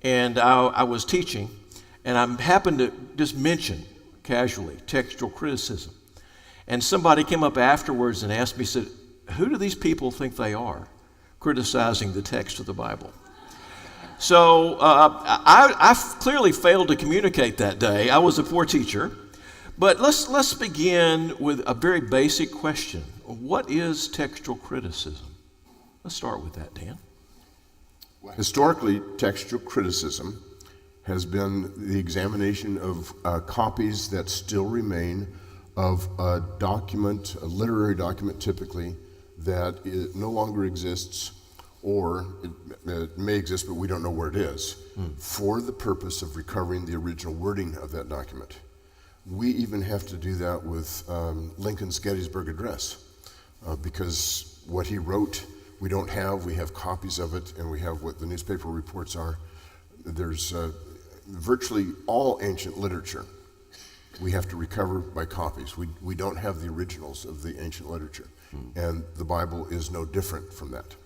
and I was teaching, and I happened to just mention casually textual criticism. And somebody came up afterwards and asked me, said, who do these people think they are criticizing the text of the Bible? So I clearly failed to communicate that day. I was a poor teacher. But let's begin with a very basic question. What is textual criticism? Let's start with that, Dan. Historically, textual criticism has been the examination of copies that still remain of a document, a literary document typically, that it no longer exists, or it may exist but we don't know where it is, for the purpose of recovering the original wording of that document. We even have to do that with Lincoln's Gettysburg Address, because what he wrote we don't have. We have copies of it, and we have what the newspaper reports are. There's virtually all ancient literature we have to recover by copies. We don't have the originals of the ancient literature, and the Bible is no different from that.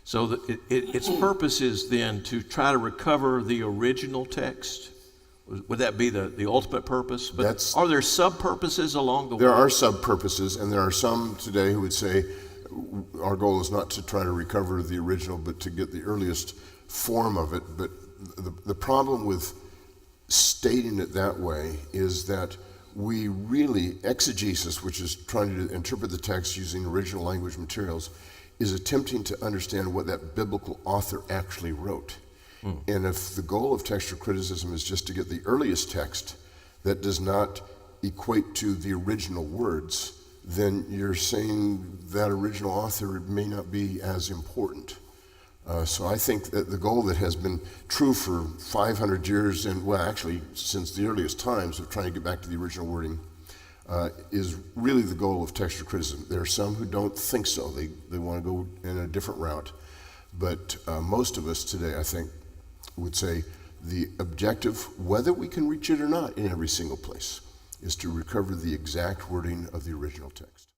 So its purpose is then to try to recover the original text? Would that be the ultimate purpose? But are there sub-purposes along the way? There are sub-purposes, and there are some today who would say our goal is not to try to recover the original, but to get the earliest form of it. But the problem with stating it that way is that we really, exegesis, which is trying to interpret the text using original language materials, is attempting to understand what that biblical author actually wrote. And if the goal of textual criticism is just to get the earliest text that does not equate to the original words, then you're saying that original author may not be as important. So I think that the goal that has been true for 500 years, and well, actually since the earliest times of trying to get back to the original wording, is really the goal of textual criticism. There are some who don't think so. They want to go in a different route. But most of us today, I think, would say the objective, whether we can reach it or not in every single place, is to recover the exact wording of the original text.